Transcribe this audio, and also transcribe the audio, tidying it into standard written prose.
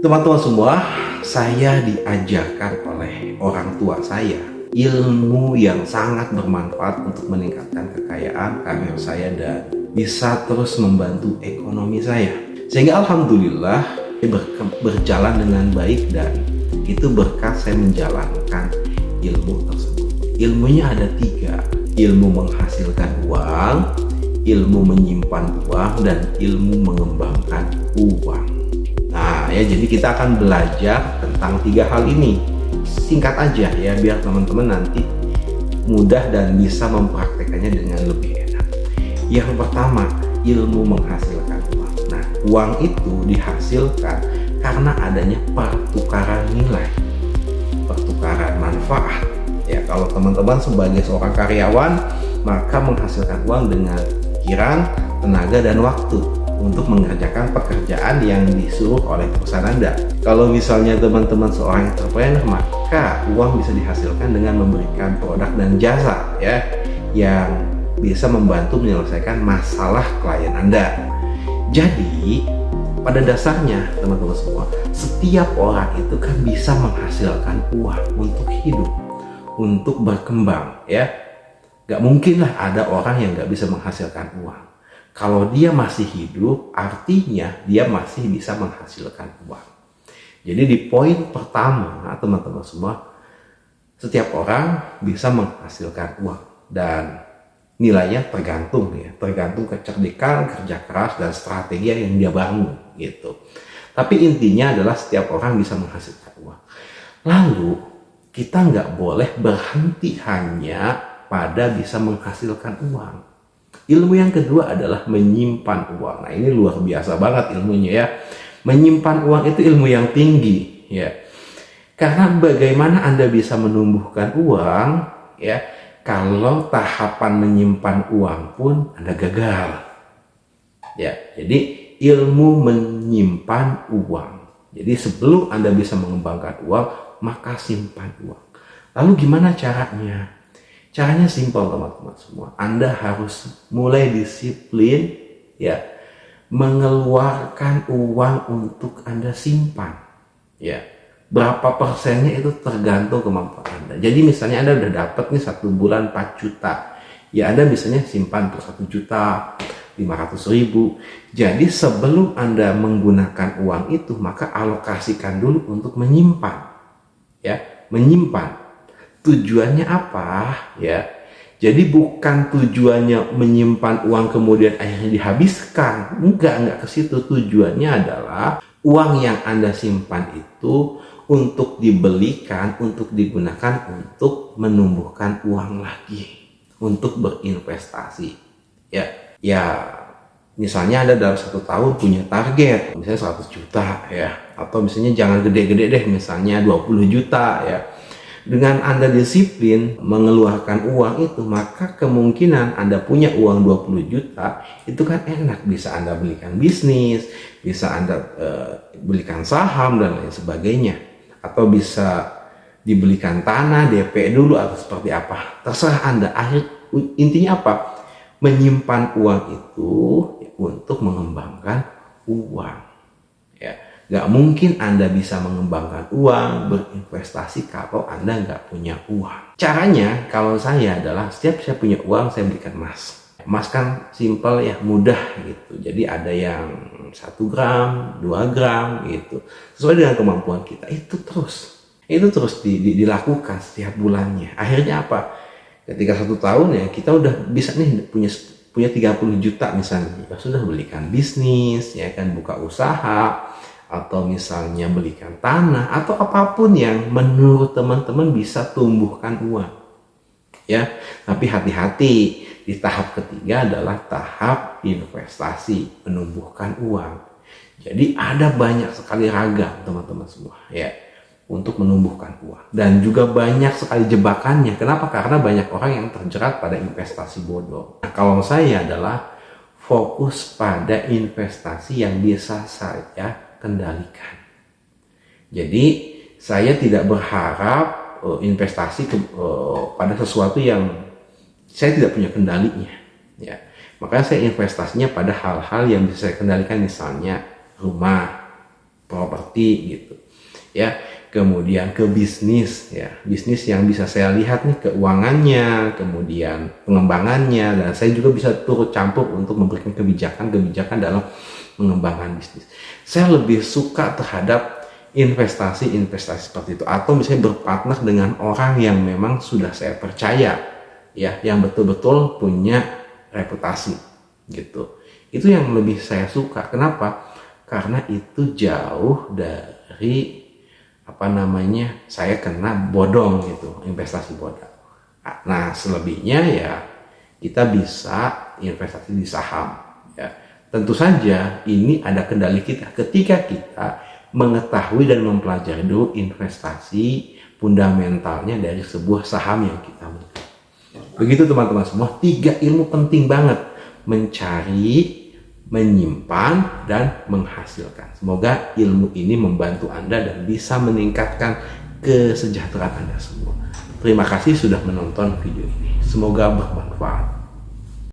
Teman-teman semua, saya diajarkan oleh orang tua saya ilmu yang sangat bermanfaat untuk meningkatkan kekayaan karir saya dan bisa terus membantu ekonomi saya. Sehingga alhamdulillah berjalan dengan baik dan itu berkat saya menjalankan ilmu tersebut. Ilmunya ada 3, ilmu menghasilkan uang, ilmu menyimpan uang, dan ilmu mengembangkan uang. Nah ya, jadi kita akan belajar tentang 3 hal ini. Singkat aja ya, biar teman-teman nanti mudah dan bisa mempraktekannya dengan lebih enak. Yang pertama, ilmu menghasilkan uang. Nah, uang itu dihasilkan karena adanya pertukaran nilai, pertukaran manfaat. Ya, kalau teman-teman sebagai seorang karyawan, maka menghasilkan uang dengan pikiran, tenaga, dan waktu untuk mengerjakan pekerjaan yang disuruh oleh perusahaan Anda. Kalau misalnya teman-teman seorang entrepreneur, maka uang bisa dihasilkan dengan memberikan produk dan jasa ya yang bisa membantu menyelesaikan masalah klien Anda. Jadi pada dasarnya teman-teman semua, setiap orang itu kan bisa menghasilkan uang untuk hidup, untuk berkembang ya. Gak mungkin lah ada orang yang gak bisa menghasilkan uang. Kalau dia masih hidup, artinya dia masih bisa menghasilkan uang. Jadi di poin pertama, teman-teman semua, setiap orang bisa menghasilkan uang dan nilainya tergantung kecerdikan, kerja keras, dan strategi yang dia bangun gitu. Tapi intinya adalah setiap orang bisa menghasilkan uang. Lalu kita nggak boleh berhenti hanya pada bisa menghasilkan uang. Ilmu yang kedua adalah menyimpan uang. Nah, ini luar biasa banget ilmunya ya. Menyimpan uang itu ilmu yang tinggi ya. Karena bagaimana Anda bisa menumbuhkan uang ya kalau tahapan menyimpan uang pun Anda gagal. Ya, jadi ilmu menyimpan uang. Jadi sebelum Anda bisa mengembangkan uang, maka simpan uang. Lalu gimana caranya? Caranya simpel teman-teman semua. Anda harus mulai disiplin ya, mengeluarkan uang untuk Anda simpan. Ya, berapa persennya itu tergantung kemampuan Anda. Jadi misalnya Anda udah dapat nih 1 bulan 4 juta. Ya Anda misalnya simpan per 1 juta 500.000. Jadi sebelum Anda menggunakan uang itu, maka alokasikan dulu untuk menyimpan. Ya, menyimpan. Tujuannya apa ya? Jadi bukan tujuannya menyimpan uang kemudian akhirnya dihabiskan. Enggak ke situ. Tujuannya adalah uang yang Anda simpan itu untuk dibelikan, untuk digunakan untuk menumbuhkan uang lagi, untuk berinvestasi. Ya, misalnya Anda dalam 1 tahun punya target misalnya 100 juta ya, atau misalnya jangan gede-gede deh, misalnya 20 juta ya. Dengan Anda disiplin mengeluarkan uang itu, maka kemungkinan Anda punya uang 20 juta itu kan enak, bisa Anda belikan bisnis, bisa Anda belikan saham dan lain sebagainya, atau bisa dibelikan tanah DP dulu atau seperti apa, terserah Anda. Intinya apa? Menyimpan uang itu untuk mengembangkan uang ya. Gak mungkin Anda bisa mengembangkan uang, berinvestasi kalau Anda nggak punya uang. Caranya kalau saya adalah setiap saya punya uang saya belikan emas. Emas kan simple ya, mudah gitu. Jadi ada yang 1 gram, 2 gram gitu. Sesuai dengan kemampuan kita. Itu terus dilakukan setiap bulannya. Akhirnya apa? Ketika 1 tahun ya kita udah bisa nih punya 30 juta misalnya. Ya sudah, belikan bisnis, ya kan, buka usaha, atau misalnya belikan tanah, atau apapun yang menurut teman-teman bisa tumbuhkan uang ya. Tapi hati-hati, di tahap ketiga adalah tahap investasi, menumbuhkan uang. Jadi ada banyak sekali ragam teman-teman semua ya untuk menumbuhkan uang, dan juga banyak sekali jebakannya. Kenapa? Karena banyak orang yang terjerat pada investasi bodong. Nah, kalau saya adalah fokus pada investasi yang bisa saya kendalikan. Jadi saya tidak berharap investasi pada sesuatu yang saya tidak punya kendalinya ya. Makanya saya investasinya pada hal-hal yang bisa saya kendalikan, misalnya rumah, properti properti gitu ya. Kemudian ke bisnis ya, bisnis yang bisa saya lihat nih keuangannya, kemudian pengembangannya, dan saya juga bisa turut campur untuk memberikan kebijakan dalam mengembangkan bisnis. Saya lebih suka terhadap investasi seperti itu, atau misalnya berpartner dengan orang yang memang sudah saya percaya ya, yang betul-betul punya reputasi gitu. Itu yang lebih saya suka. Kenapa? Karena itu jauh dari saya kena bodong gitu, investasi bodong. Nah, selebihnya ya kita bisa investasi di saham ya. Tentu saja ini ada kendali kita ketika kita mengetahui dan mempelajari dulu investasi fundamentalnya dari sebuah saham yang kita miliki. Begitu teman-teman semua, 3 ilmu penting banget: mencari, menyimpan, dan menghasilkan. Semoga ilmu ini membantu Anda dan bisa meningkatkan kesejahteraan Anda semua. Terima kasih sudah menonton video ini. Semoga bermanfaat.